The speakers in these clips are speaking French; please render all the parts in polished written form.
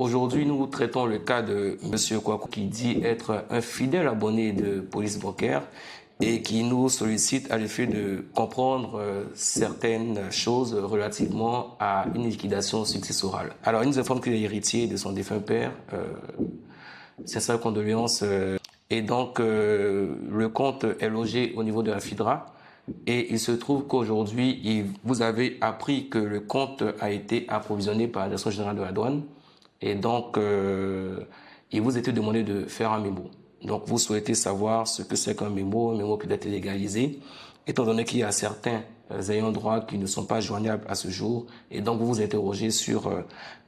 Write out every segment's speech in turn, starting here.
Aujourd'hui, nous traitons le cas de M. Kwaku qui dit être un fidèle abonné de Police Bancaire et qui nous sollicite à l'effet de comprendre certaines choses relativement à une liquidation successorale. Alors, il nous informe qu'il est héritier de son défunt père. Sincères condoléances. Et donc, le compte est logé au niveau de la FIDRA. Et il se trouve qu'aujourd'hui, vous avez appris que le compte a été approvisionné par la Direction générale de la douane. Et donc, il vous était demandé de faire un mémo. Donc, vous souhaitez savoir ce que c'est qu'un mémo, un mémo qui doit être légalisé, étant donné qu'il y a certains ayants droit qui ne sont pas joignables à ce jour. Et donc, vous vous interrogez sur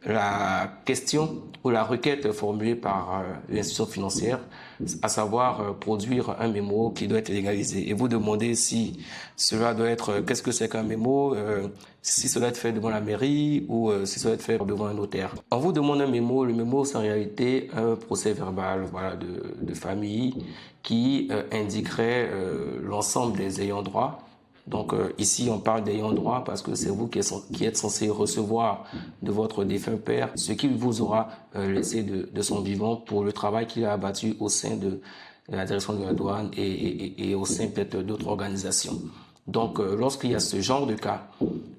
la question ou la requête formulée par l'institution financière, à savoir produire un mémo qui doit être légalisé. Et vous demandez si cela doit être, qu'est-ce que c'est qu'un mémo, si cela doit être fait devant la mairie ou si cela doit être fait devant un notaire. On vous demande un mémo. Le mémo, c'est en réalité un procès verbal, voilà, de famille qui indiquerait l'ensemble des ayants droit. Donc ici, on parle d'ayant droit parce que c'est vous qui êtes censé recevoir de votre défunt père ce qu'il vous aura laissé de son vivant pour le travail qu'il a abattu au sein de la direction de la douane et au sein peut-être d'autres organisations. Donc lorsqu'il y a ce genre de cas,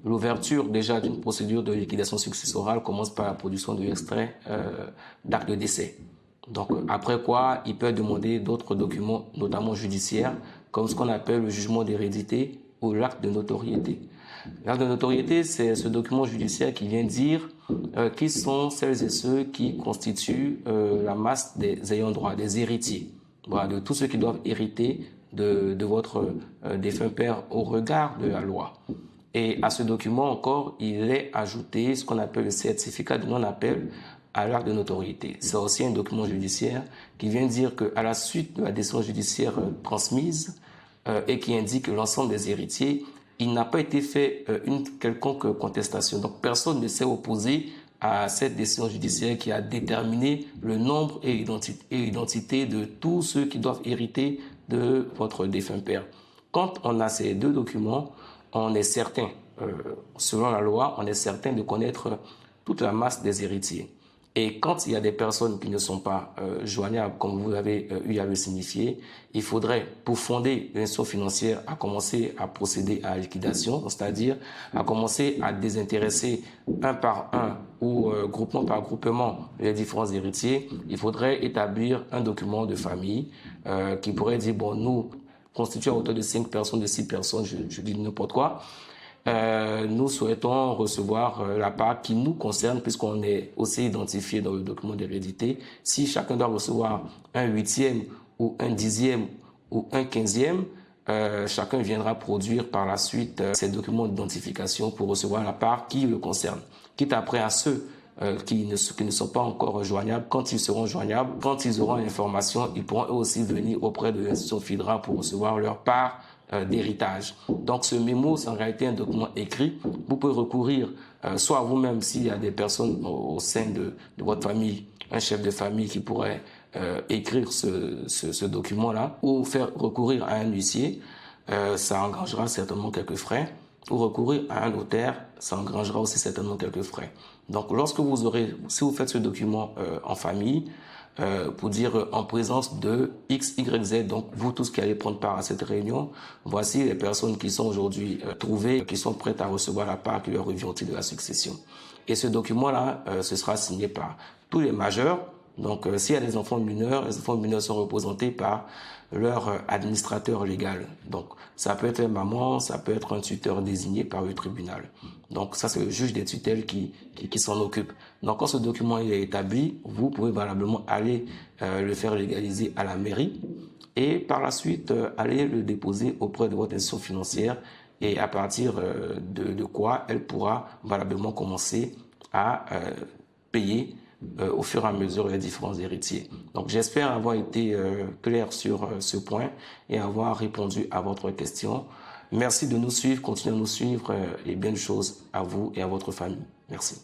l'ouverture déjà d'une procédure de liquidation successorale commence par la production de l'extrait d'acte de décès. Donc après quoi, il peut demander d'autres documents, notamment judiciaires, comme ce qu'on appelle le jugement d'hérédité ou l'acte de notoriété. L'acte de notoriété, c'est ce document judiciaire qui vient dire qui sont celles et ceux qui constituent la masse des ayants droit, des héritiers, voilà, de tous ceux qui doivent hériter de votre défunt père au regard de la loi. Et à ce document encore, il est ajouté ce qu'on appelle le certificat de non-appel à l'acte de notoriété. C'est aussi un document judiciaire qui vient dire qu'à la suite de la décision judiciaire transmise, et qui indique l'ensemble des héritiers, il n'a pas été fait une quelconque contestation. Donc personne ne s'est opposé à cette décision judiciaire qui a déterminé le nombre et l'identité de tous ceux qui doivent hériter de votre défunt père. Quand on a ces deux documents, on est certain, selon la loi, on est certain de connaître toute la masse des héritiers. Et quand il y a des personnes qui ne sont pas joignables, comme vous avez eu à le signifier, il faudrait, pour fonder l'institution financière, à commencer à procéder à la liquidation, c'est-à-dire à commencer à désintéresser un par un ou groupement par groupement les différents héritiers. Il faudrait établir un document de famille qui pourrait dire, bon, nous, constitués à hauteur de 5 personnes, de 6 personnes, je dis n'importe quoi, nous souhaitons recevoir la part qui nous concerne puisqu'on est aussi identifié dans le document d'hérédité. Si chacun doit recevoir un 8e ou un 10e ou un 15e, chacun viendra produire par la suite ces documents d'identification pour recevoir la part qui le concerne. Quitte après à ceux qui ne sont pas encore joignables, quand ils seront joignables, quand ils auront l'information, ils pourront eux aussi venir auprès de l'institution FIDRA pour recevoir leur part d'héritage. Donc ce mémo, c'est en réalité un document écrit. Vous pouvez recourir soit à vous-même s'il y a des personnes au sein de votre famille, un chef de famille qui pourrait écrire ce document-là, ou faire recourir à un huissier, ça engagera certainement quelques frais, ou recourir à un notaire, ça engagera aussi certainement quelques frais. Donc lorsque si vous faites ce document en famille, pour dire en présence de X, Y, Z, donc vous tous qui allez prendre part à cette réunion, voici les personnes qui sont aujourd'hui trouvées, qui sont prêtes à recevoir la part qui leur revient au titre de la succession. Et ce document-là, ce sera signé par tous les majeurs. Donc s'il y a des enfants mineurs, les enfants mineurs sont représentés par leur administrateur légal. Donc ça peut être une maman, ça peut être un tuteur désigné par le tribunal. Donc ça, c'est le juge des tutelles qui s'en occupe. Donc quand ce document est établi, vous pouvez valablement aller le faire légaliser à la mairie et par la suite aller le déposer auprès de votre institution financière et à partir de quoi elle pourra valablement commencer à payer au fur et à mesure les différents héritiers. Donc j'espère avoir été clair sur ce point et avoir répondu à votre question. Merci de nous suivre, continuez à nous suivre et bien de choses à vous et à votre famille. Merci.